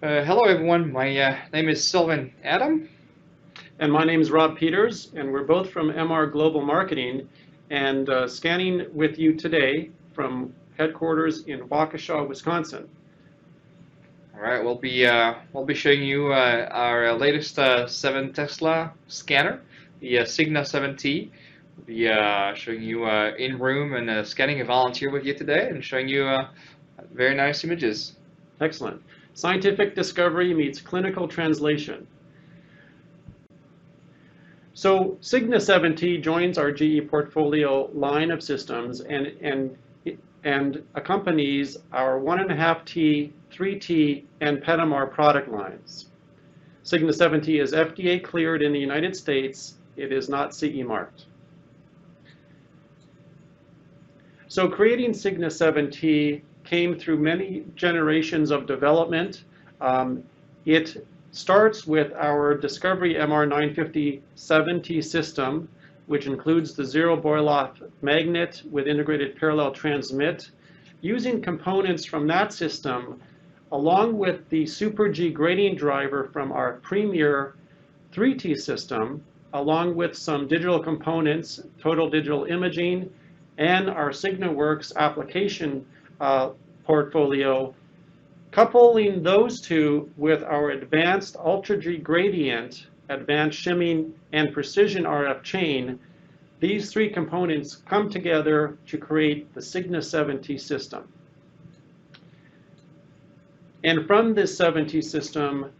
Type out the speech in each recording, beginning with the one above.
Hello everyone, my name is Sylvan Adam. And my name is Rob Peters, and we're both from MR Global Marketing, and scanning with you today from headquarters in Waukesha, Wisconsin. All right, we'll be showing you our latest 7 Tesla scanner, the SIGNA 7T. We'll be showing you in room and scanning a volunteer with you today, and showing you very nice images. Excellent. Scientific discovery meets clinical translation. So SIGNA 7T joins our GE portfolio line of systems and accompanies our 1.5T, 3T, and Petamar product lines. SIGNA 7T is FDA cleared in the United States. It is not CE marked. So creating SIGNA 7T came through many generations of development. It starts with our Discovery MR950-7T system, which includes the zero boil-off magnet with integrated parallel transmit. Using components from that system, along with the Super G gradient driver from our Premier 3T system, along with some digital components, total digital imaging, and our SignaWorks application portfolio, coupling those two with our advanced Ultra G gradient, advanced shimming, and precision RF chain, these three components come together to create the SIGNA 7T system. And from this 7T system,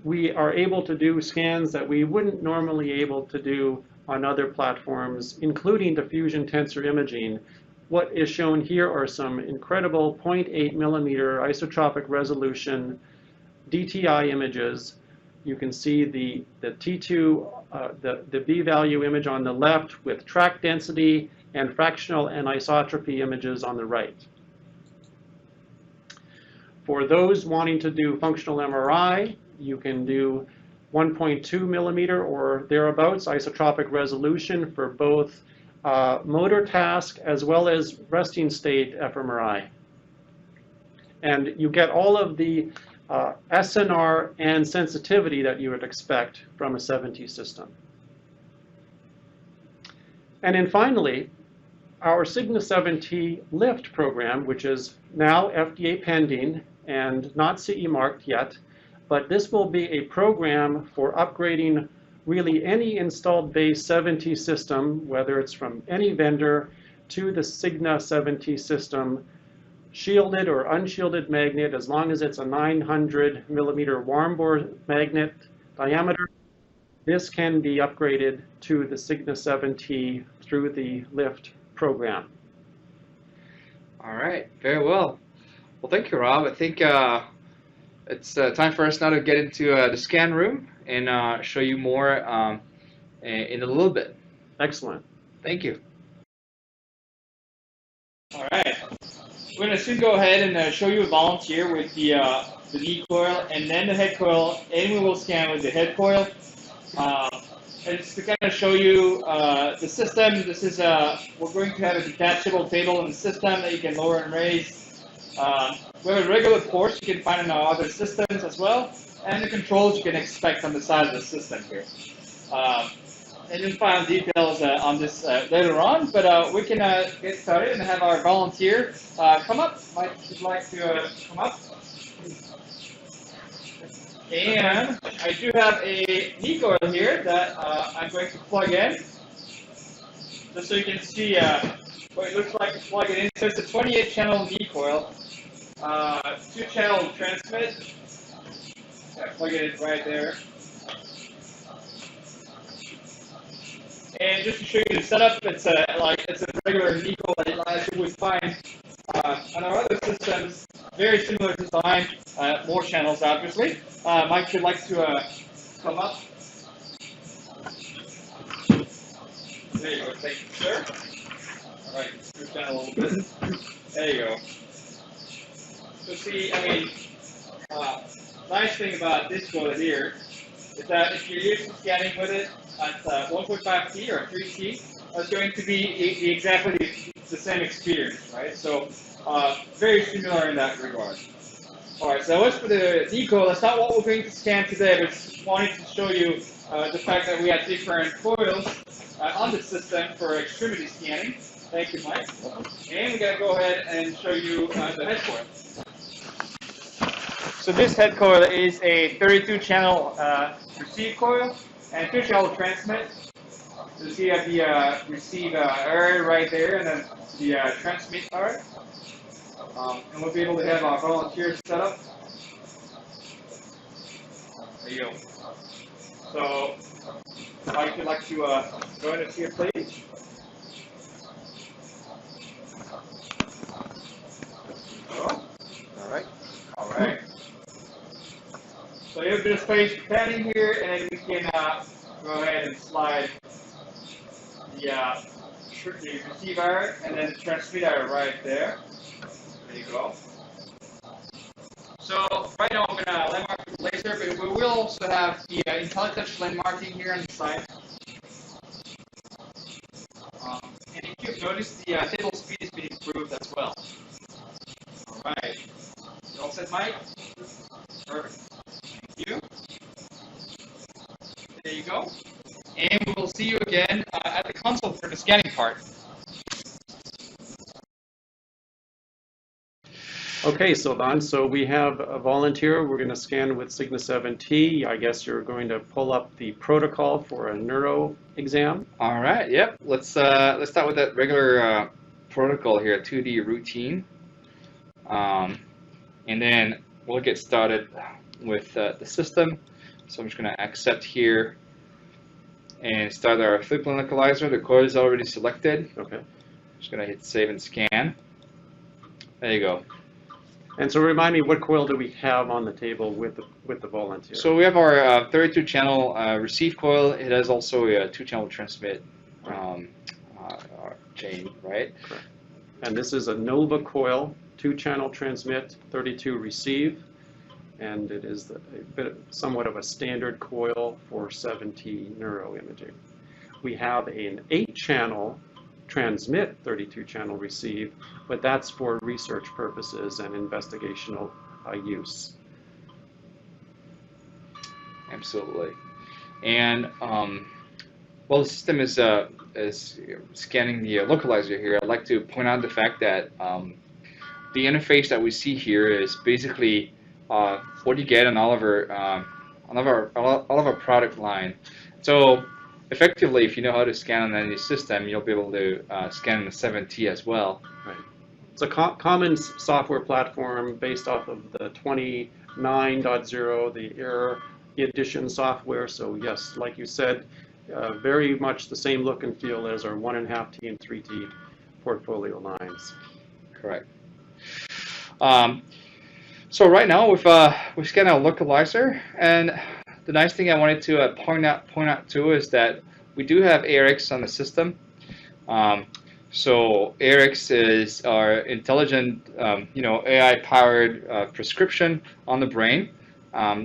we are able to do scans that we wouldn't normally able to do on other platforms, including diffusion tensor imaging. What is shown here are some incredible 0.8 millimeter isotropic resolution DTI images. You can see the T2, the B value image on the left with track density and fractional anisotropy images on the right. For those wanting to do functional MRI, you can do 1.2 millimeter or thereabouts isotropic resolution for both motor task as well as resting state fMRI. And you get all of the SNR and sensitivity that you would expect from a 7T system. And then finally, our SIGNA 7T lift program, which is now FDA pending and not CE marked yet, but this will be a program for upgrading really any installed base 7T system, whether it's from any vendor, to the SIGNA 7T system, shielded or unshielded magnet, as long as it's a 900 millimeter warm bore magnet diameter. This can be upgraded to the SIGNA 7T through the LIFT program. All right, very well. Well, thank you, Rob. I think it's time for us now to get into the scan room and show you more in a little bit. Excellent. Thank you. All right. We're going to soon go ahead and show you a volunteer with the knee coil and then the head coil, and we will scan with the head coil. And just to kind of show you the system, this is we're going to have a detachable table in the system that you can lower and raise. We have a regular port you can find in our other systems as well, and the controls you can expect on the side of the system here. And you'll find details on this later on, but we can get started and have our volunteer come up. Mike, would you like to come up? And I do have a knee coil here that I'm going to plug in, just so you can see what it looks like to plug it in. So it's a 28-channel knee coil, 2-channel transmit. I plug it in right there. And just to show you the setup, it's a regular knee coil that you would find on our other systems. Very similar design, more channels obviously. Mike would like to come up. There you go, thank you, sir. All right, scoot down a little bit. There you go. So see, I mean, nice thing about this coil here is that if you're used to scanning with it at 1.5T or 3T, it's going to be exactly the same experience, right? So very similar in that regard. Alright, so as for the decoil, that's not what we're going to scan today, but just wanted to show you the fact that we have different coils on the system for extremity scanning. Thank you, Mike. And we're going to go ahead and show you the head coil. So this head coil is a 32-channel receive coil and 2-channel transmit. So you have the receive area right there and then the transmit area. And we'll be able to have our volunteers set up. There you go. So, Mike, would like to join us here, please? All right. All right. So you have this space padding here, and then we can go ahead and slide the receive area and then the transmit area right there. There you go. So right now I'm going to landmark with the laser, but we will also have the IntelliTouch landmarking here on the side. And if you've noticed, the table speed has been improved as well. All right. You all set, Mike? Perfect. Thank you. There you go. And we will see you again at the console for the scanning part. Okay, Sylvain, so we have a volunteer. We're going to scan with SIGNA 7T. I guess you're going to pull up the protocol for a neuro exam. All right, yep. Let's start with that regular protocol here, 2D routine. And then we'll get started with the system. So I'm just going to accept here and start our 3-plane localizer. The coil is already selected. Okay. Just going to hit save and scan. There you go. And so remind me, what coil do we have on the table with the volunteer? So we have our 32-channel receive coil. It has also a 2-channel transmit chain, right? Correct. And this is a Nova coil, 2-channel transmit, 32 receive, and it is somewhat of a standard coil for 7T neuro imaging. We have an 8-channel transmit, 32-channel receive, but that's for research purposes and investigational use. Absolutely. And while the system is scanning the localizer here, I'd like to point out the fact that the interface that we see here is basically what you get on all of our product line. So effectively, if you know how to scan on any system, you'll be able to scan the 7T as well. Right. It's a common software platform based off of the 29.0, the error edition software. So yes, like you said, very much the same look and feel as our 1.5T and 3T portfolio lines. Correct. So right now we've scanned our localizer, and the nice thing I wanted to point out too is that we do have Arix on the system. So Arix is our intelligent, AI-powered prescription on the brain.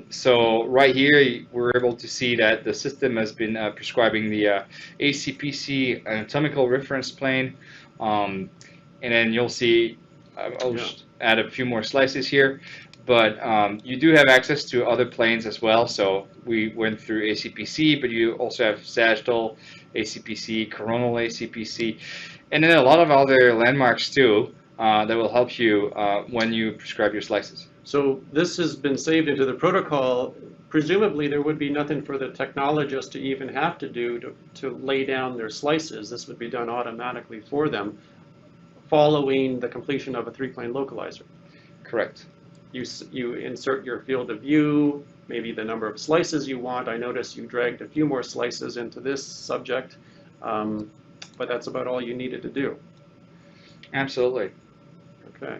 So right here we're able to see that the system has been prescribing the ACPC anatomical reference plane, and then you'll see. I'll just add a few more slices here. But you do have access to other planes as well. So we went through ACPC, but you also have sagittal ACPC, coronal ACPC, and then a lot of other landmarks too that will help you when you prescribe your slices. So this has been saved into the protocol. Presumably there would be nothing for the technologist to even have to do to lay down their slices. This would be done automatically for them following the completion of a 3-plane localizer. Correct. You insert your field of view, maybe the number of slices you want. I noticed you dragged a few more slices into this subject, but that's about all you needed to do. Absolutely. Okay.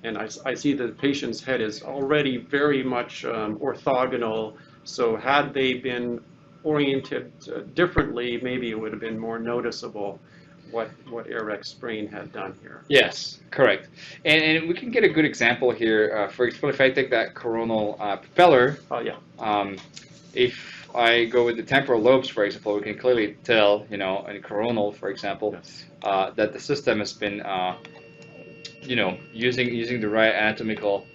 And I see the patient's head is already very much orthogonal, so had they been oriented differently, maybe it would have been more noticeable what Eric's brain had done here. Yes, correct. And we can get a good example here. For example, if I take that coronal propeller, if I go with the temporal lobes, for example, we can clearly tell, in coronal, for example, yes, that the system has been you know, using the right anatomical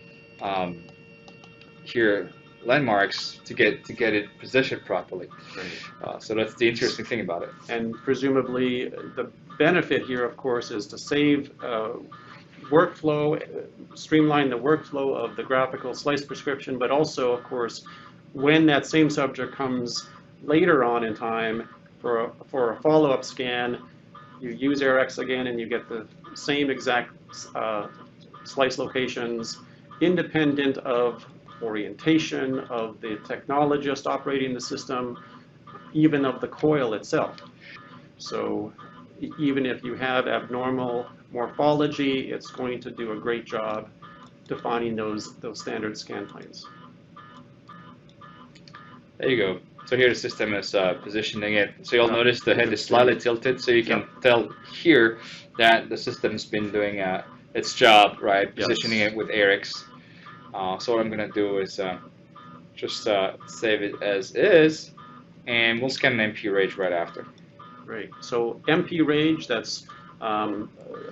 here landmarks to get it positioned properly. Right. So that's the interesting thing about it. And presumably the benefit here, of course, is to save workflow, streamline the workflow of the graphical slice prescription, but also, of course, when that same subject comes later on in time for a follow-up scan, you use Arix again and you get the same exact slice locations, independent of orientation, of the technologist operating the system, even of the coil itself. So even if you have abnormal morphology, it's going to do a great job defining those standard scan planes. There you go. So here the system is positioning it. So you'll notice the head is slightly tilted, so you can tell here that the system's been doing its job, right? Positioning it with Arix. So what I'm gonna do is just save it as is, and we'll scan an MP range right after. Great. So MP range, that's a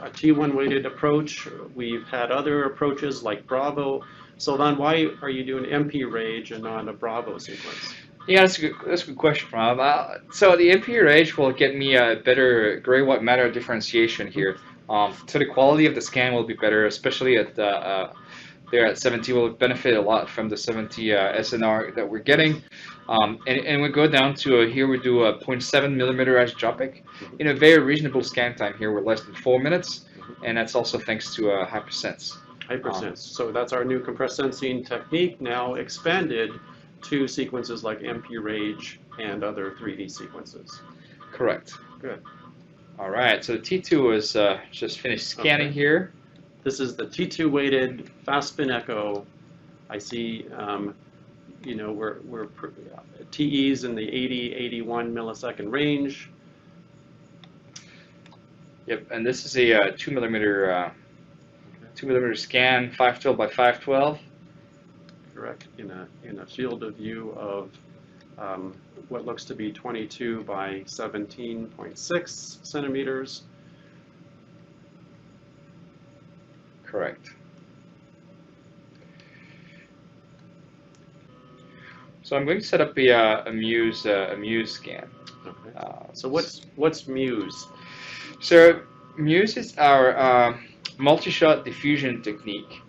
T1 weighted approach. We've had other approaches like Bravo. So then why are you doing MP range and not a Bravo sequence? Yeah, that's a good question, Rob. So the MP range will get me a better gray-white matter differentiation here. So the quality of the scan will be better, especially at there at 7T. Will benefit a lot from the 7T SNR that we're getting. And we go down to here we do a 0.7 millimeter isotropic in a very reasonable scan time here. We're less than 4 minutes, and that's also thanks to hypersense. Hypersense. So that's our new compressed sensing technique, now expanded to sequences like MP range and other 3D sequences. Correct. Good. All right. So the T2 is just finished scanning here. This is the T2 weighted fast spin echo. I see, you know, we're TEs in the 80, 81 millisecond range. Yep, and this is a 2 millimeter scan, 512 by 512. Correct. In a field of view of what looks to be 22 by 17.6 centimeters. Correct. So I'm going to set up a Muse scan. Okay. So what's Muse? So Muse is our multi-shot diffusion technique.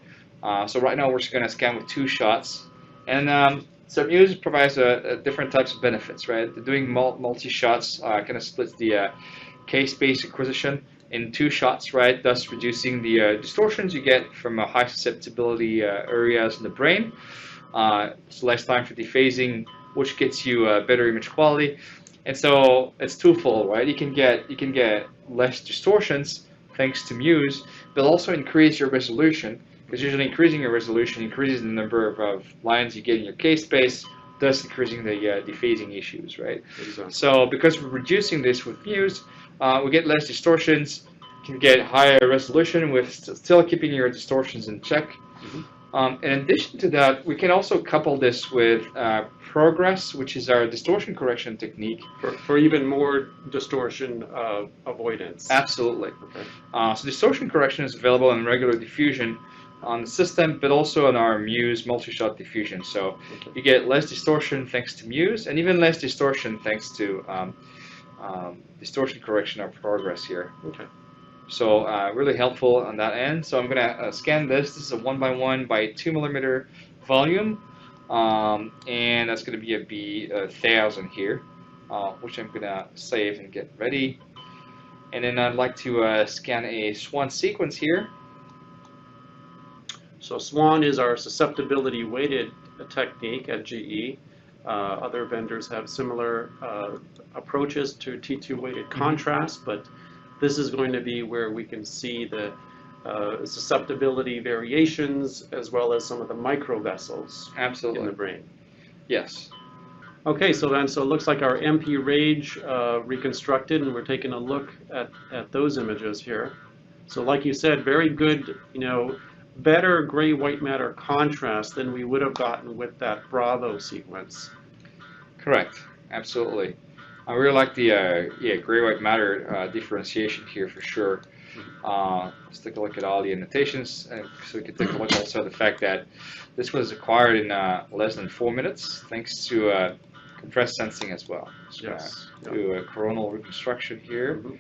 So right now we're just going to scan with 2 shots, and so Muse provides different types of benefits, right? Doing multi-shots kind of splits the K-space acquisition in 2 shots, right? Thus reducing the distortions you get from high susceptibility areas in the brain. It's less time for dephasing, which gets you better image quality, and so it's twofold, right? You can get less distortions thanks to Muse, but also increase your resolution, because usually increasing your resolution increases the number of lines you get in your K-space, thus increasing the dephasing issues, right? Exactly. So because we're reducing this with Muse, we get less distortions, can get higher resolution with still keeping your distortions in check. In addition to that, we can also couple this with Progress, which is our distortion correction technique. For even more distortion avoidance. Absolutely. Okay. So distortion correction is available in regular diffusion on the system, but also on our Muse multi-shot diffusion. So you get less distortion thanks to Muse, and even less distortion thanks to distortion correction or Progress here. Okay. So really helpful on that end. So I'm going to scan this. This is a 1x1 by 2 millimeter volume, and that's going to be a B1000 here, which I'm going to save and get ready. And then I'd like to scan a Swan sequence here. So Swan is our susceptibility weighted technique at GE. Other vendors have similar approaches to T2 weighted contrast, but this is going to be where we can see the susceptibility variations as well as some of the microvessels in the brain. Yes. Okay, so it looks like our MP range reconstructed, and we're taking a look at those images here. So like you said, very good, you know, better gray-white matter contrast than we would have gotten with that Bravo sequence. Correct. Absolutely. I really like the gray-white matter differentiation here for sure. Let's take a look at all the annotations, and so we can take a look also at the fact that this was acquired in less than 4 minutes, thanks to compressed sensing as well. So Yes. do a coronal reconstruction here, Mhm.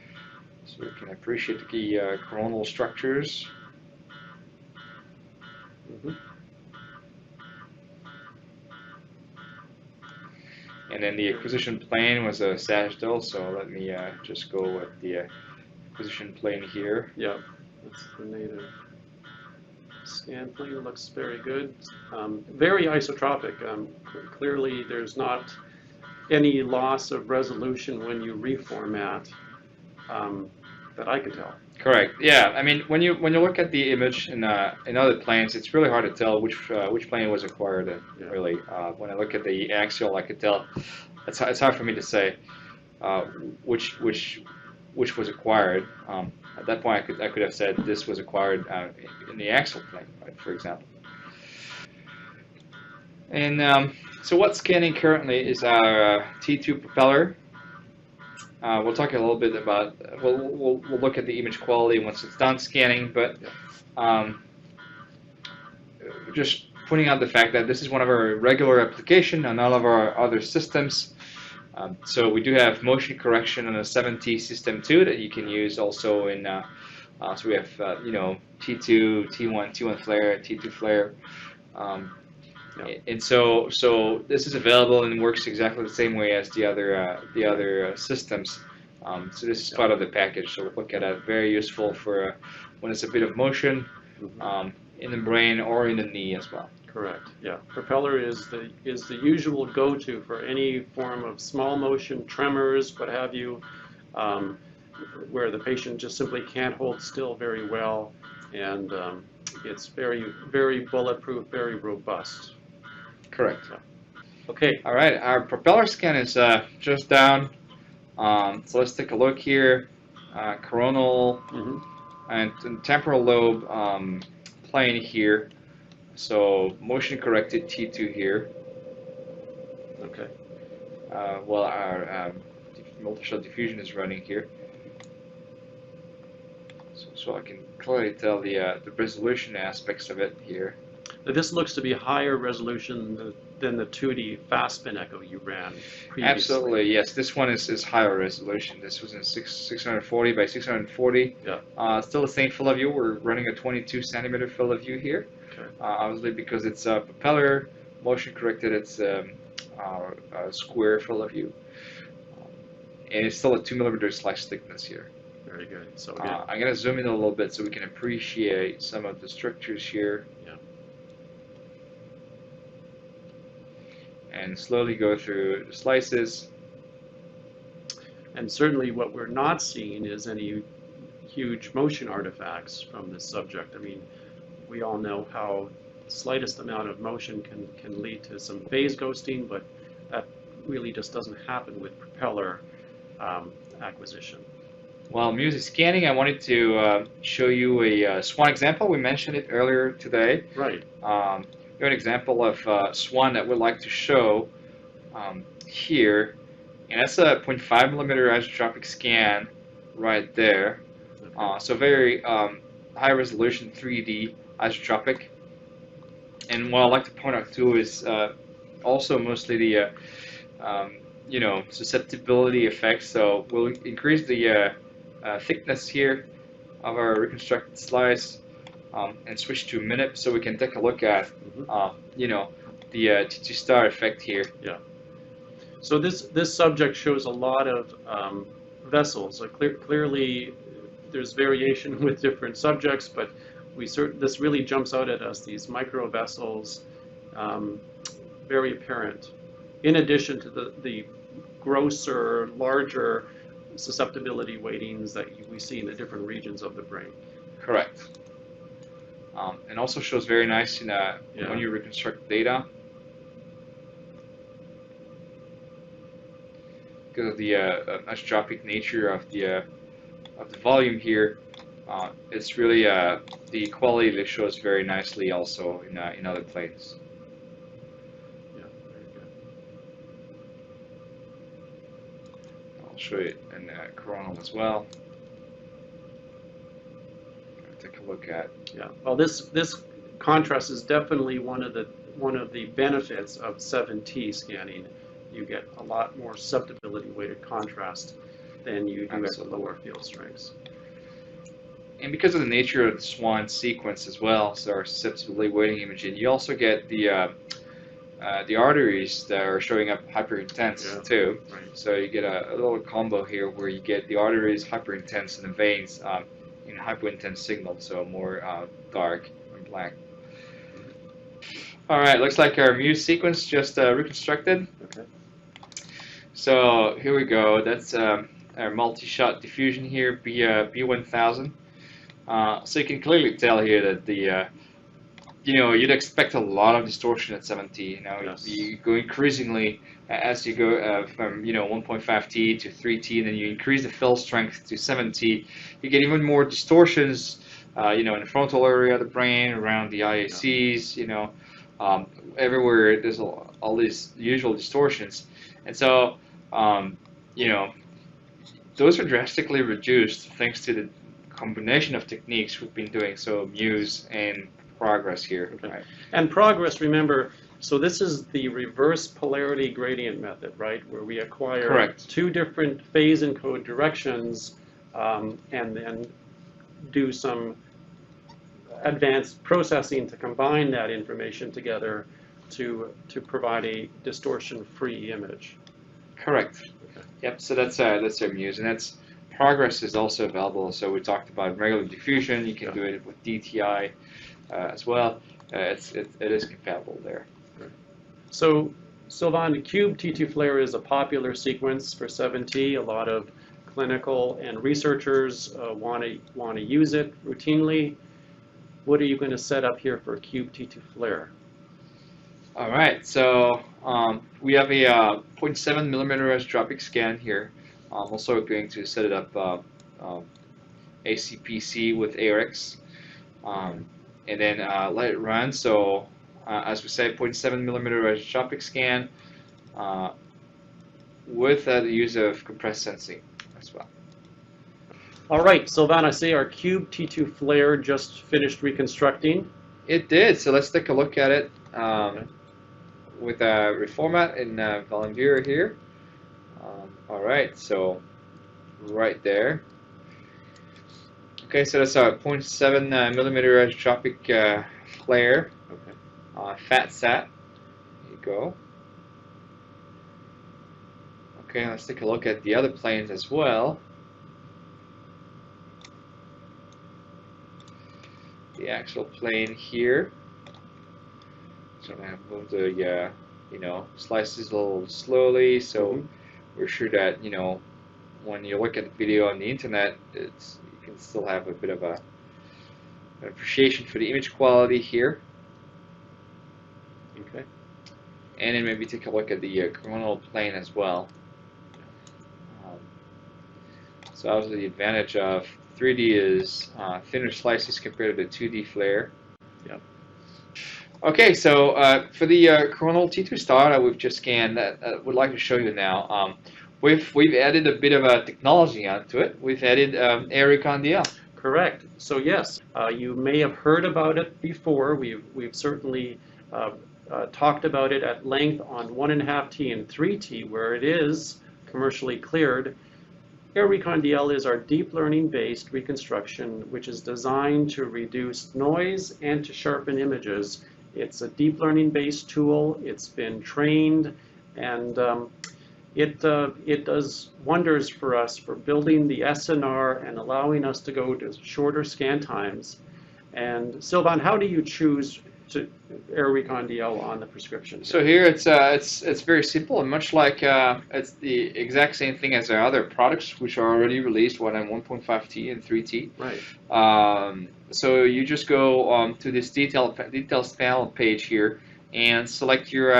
so we can appreciate the coronal structures. Mhm. And then the acquisition plane was a sagittal, so let me just go with the acquisition plane here. Yeah, that's the native scan plane. Looks very good. Very isotropic. Clearly, there's not any loss of resolution when you reformat that I can tell. Correct. Yeah. I mean, when you look at the image in other planes, it's really hard to tell which plane was acquired in. Yeah. Really, when I look at the axial, I could tell. It's hard for me to say which was acquired. At that point, I could have said this was acquired in the axial plane, right, for example. And so what's scanning currently is our T2 propeller. We'll talk a little bit about, we'll look at the image quality once it's done scanning, but just pointing out the fact that this is one of our regular application on all of our other systems. So we do have motion correction on a 7T system too that you can use also in, so we have, T2, T1, T1 flare, T2 flare. And so this is available and works exactly the same way as the other systems. So this is part of the package. So we look at it, very useful for when it's a bit of motion in the brain or in the knee as well. Correct. Yeah. Propeller is the usual go-to for any form of small motion, tremors, what have you, where the patient just simply can't hold still very well, and it's very, very bulletproof, very robust. Correct. Okay. All right, our propeller scan is just down. So let's take a look here. Coronal and temporal lobe plane here. So motion corrected T2 here. Okay. While our multishot diffusion is running here. So I can clearly tell the resolution aspects of it here. This looks to be higher resolution than the 2D fast spin echo you ran previously. Absolutely, yes. This one is higher resolution. This was in 640 by 640. Yeah. Still the same field of view. We're running a 22 centimeter field of view here. Okay. Obviously, because it's a propeller, motion corrected, it's a square field of view. And it's still a 2 millimeter slice thickness here. Very good. So again, I'm going to zoom in a little bit so we can appreciate some of the structures here. Yeah. And slowly go through the slices. And certainly what we're not seeing is any huge motion artifacts from this subject. I mean, we all know how the slightest amount of motion can lead to some phase ghosting, but that really just doesn't happen with propeller acquisition. While Muse is scanning, I wanted to show you a Swan example. We mentioned it earlier today. Right. We have an example of Swan that we'd like to show here. And that's a 0.5 millimeter isotropic scan right there. Okay. So very high resolution 3D isotropic. And what I'd like to point out too is also mostly the susceptibility effects. So we'll increase the thickness here of our reconstructed slice and switch to minute so we can take a look at the T2 star effect here. Yeah. So this subject shows a lot of vessels. So clearly there's variation with different subjects, but this really jumps out at us, these micro vessels, very apparent. In addition to the grosser, larger susceptibility weightings that we see in the different regions of the brain. Correct. And also shows very nice in when you reconstruct data. Because of the isotropic nature of the volume here, it's really the quality that shows very nicely also in other planes. Yeah, very good. I'll show it in coronal as well. to look at. Yeah. Well, this contrast is definitely one of the benefits of 7T scanning. You get a lot more subdividity weighted contrast than you do at the lower field strengths. And because of the nature of the Swan sequence as well, so our susceptibility weighting imaging, you also get the arteries that are showing up hyperintense too. Right. So you get a little combo here where you get the arteries hyperintense and the veins in hypointense signal, so more dark and black. All right, looks like our Muse sequence just reconstructed. Okay. So here we go. That's our multi-shot diffusion here, B1000. So you can clearly tell here that the you'd expect a lot of distortion at 7T. Yes. You go increasingly as you go from 1.5T to 3T, and then you increase the field strength to 7T. You get even more distortions, in the frontal area of the brain, around the IACs. Everywhere there's all these usual distortions, and so those are drastically reduced thanks to the combination of techniques we've been doing. So Muse and Progress here. Okay. Right? And Progress, remember, so this is the reverse polarity gradient method, right? Where we acquire Correct. two different phase encode directions and then do some advanced processing to combine that information together to provide a distortion-free image. Correct. Okay. Yep. So that's our Muse, and that's Progress is also available. So we talked about regular diffusion. You can do it with DTI as well. It is compatible there. So Sylvan, the Cube T2 flare is a popular sequence for 7T. A lot of clinical and researchers want to use it routinely. What are you going to set up here for Cube T2 flare? All right, so we have a 0.7 millimeter isotropic scan here. I'm also going to set it up ACPC with Arix, and then let it run. So as we said, 0.7 millimeter isotropic scan with the use of compressed sensing as well. All right, Sylvan, I see our Cube T2 flare just finished reconstructing. It did, so let's take a look at it with a reformat in Volunteer here. All right, so right there. Okay, so that's a 0.7 millimeter isotropic flare. Okay. Fat sat. There you go. Okay, let's take a look at the other planes as well. The actual plane here. So I'm going to move the slices a little slowly, so we're sure that when you look at the video on the internet, you can still have a bit of an appreciation for the image quality here. Okay. And then maybe take a look at the coronal plane as well. So obviously the advantage of 3D is thinner slices compared to the 2D flare. Yep. Okay, so for the coronal T2 star that we've just scanned, that I would like to show you now. We've added a bit of a technology onto it. We've added Ericon DL. Correct. So yes, you may have heard about it before. We've certainly talked about it at length on 1.5T and 3T, where it is commercially cleared. Recon DL is our deep learning based reconstruction, which is designed to reduce noise and to sharpen images. It's a deep learning based tool. It's been trained, and it does wonders for us for building the SNR and allowing us to go to shorter scan times. And Sylvan, how do you choose to Recon DL on the prescription? So here it's very simple, and much like it's the exact same thing as our other products, which are already released, one on 1.5T and 3T. Right. So you just go to this details panel page here and select your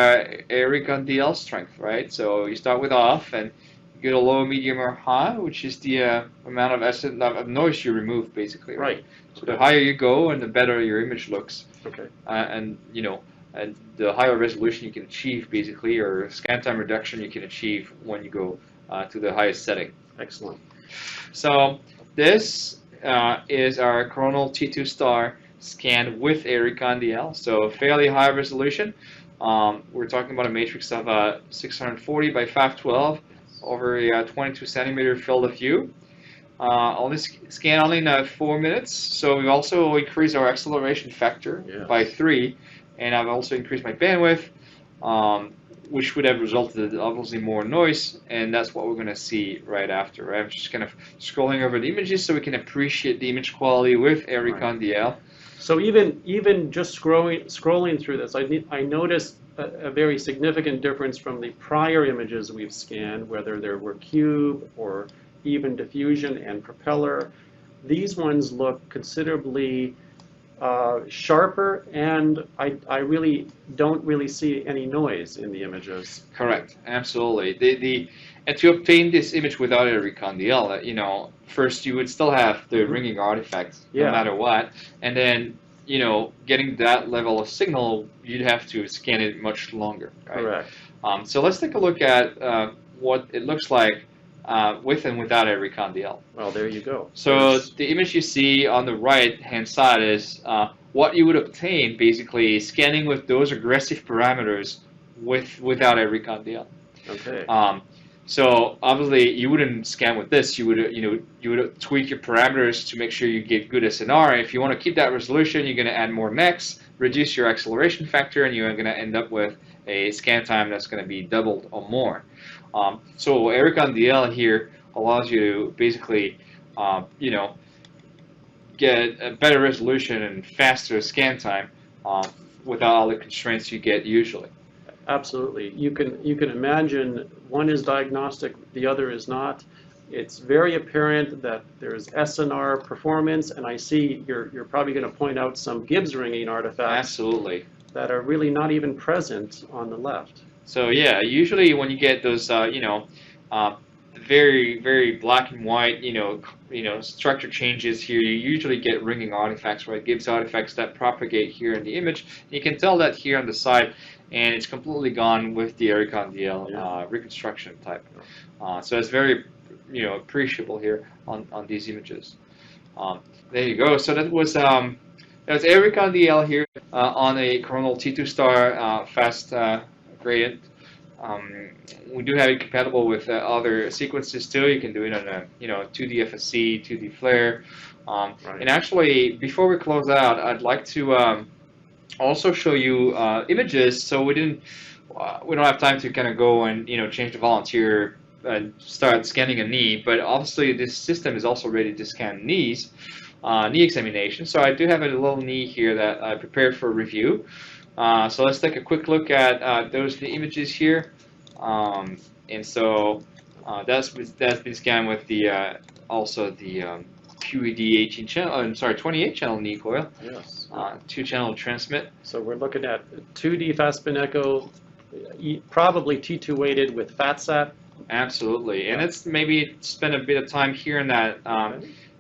Ericon DL strength, right? So you start with off and you get a low, medium, or high, which is the amount of noise you remove, basically. Right. So the higher you go, and the better your image looks. Okay. And the higher resolution you can achieve, basically, or scan time reduction you can achieve when you go to the highest setting. Excellent. So this is our coronal T2 star scan with Ericon DL, so fairly high resolution. We're talking about a matrix of 640 by 512 over a 22 centimeter field of view. Only scan only in 4 minutes, so we've also increased our acceleration factor by 3, and I've also increased my bandwidth, which would have resulted in obviously more noise, and that's what we're going to see right after. Right? I'm just kind of scrolling over the images so we can appreciate the image quality with Ericon DL. So even just scrolling through this, I noticed a very significant difference from the prior images we've scanned, whether there were cube or even diffusion and propeller. These ones look considerably sharper, and I really don't really see any noise in the images. Correct, absolutely. And to obtain this image without Ericon DL, you know, first you would still have the ringing artifact no matter what, and then, you know, getting that level of signal, you'd have to scan it much longer. Right? Correct. So let's take a look at what it looks like with and without Ericon DL. Well, there you go. So the image you see on the right-hand side is what you would obtain basically scanning with those aggressive parameters without Ericon DL. Okay. So obviously you wouldn't scan with this. You would tweak your parameters to make sure you get good SNR. If you want to keep that resolution, you're going to add more MEX, reduce your acceleration factor, and you're going to end up with a scan time that's going to be doubled or more. So Ericon DL here allows you to basically, you know, get a better resolution and faster scan time without all the constraints you get usually. Absolutely. You can imagine one is diagnostic, the other is not. It's very apparent that there's SNR performance, and I see you're probably going to point out some Gibbs ringing artifacts. Absolutely. That are really not even present on the left. So yeah, usually when you get those, you know, very, very black and white, you know, structure changes here, you usually get ringing artifacts, right? Gibbs artifacts that propagate here in the image. You can tell that here on the side, and it's completely gone with the Ericon DL reconstruction type. So it's very, you know, appreciable here on these images. There you go. So that was Ericon DL here on a coronal T2 star fast gradient. We do have it compatible with other sequences too. You can do it on a 2D FSC, 2D flare. And actually, before we close out, I'd like to also show you images. So we don't have time to kind of go and change the volunteer and start scanning a knee. But obviously, this system is also ready to scan knees, knee examination. So I do have a little knee here that I prepared for review. So let's take a quick look at the images here. And so that's been scanned with the also the QED 18 channel. 28 channel knee coil. Yes. 2-channel transmit. So we're looking at 2D fast spin echo, probably T2 weighted with FATSAT. Absolutely, and it's maybe spend a bit of time here in that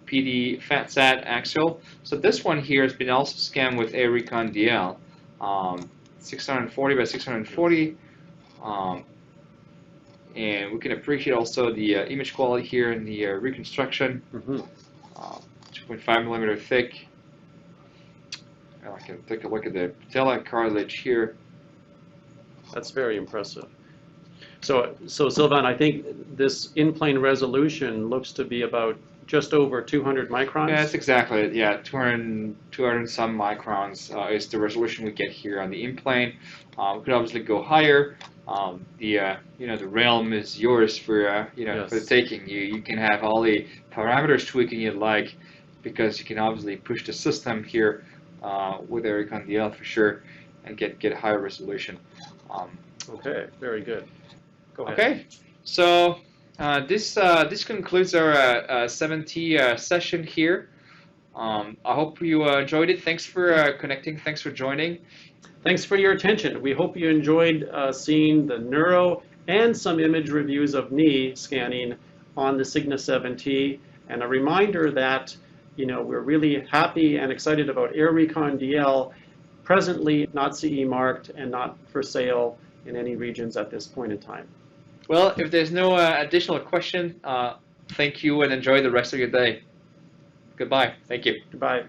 PD FATSAT axial. So this one here has been also scanned with Ericon DL. 640 by 640, and we can appreciate also the image quality here in the reconstruction. 2.5 millimeter thick. I can take a look at the patella cartilage here. That's very impressive. So Sylvain, I think this in-plane resolution looks to be about just over 200 microns? Yeah, that's exactly it. Yeah, 200 some microns is the resolution we get here on the in-plane. We could obviously go higher. The realm is yours for for the taking. You can have all the parameters tweaking you like, because you can obviously push the system here with Ericon DL for sure and get higher resolution. Okay, very good. Go ahead. Okay, so. This concludes our 7T session here. I hope you enjoyed it. Thanks for connecting. Thanks for joining. Thanks for your attention. We hope you enjoyed seeing the neuro and some image reviews of knee scanning on the SIGNA 7T. And a reminder that we're really happy and excited about Recon DL, presently not CE marked and not for sale in any regions at this point in time. Well, if there's no additional question, thank you and enjoy the rest of your day. Goodbye. Thank you. Goodbye.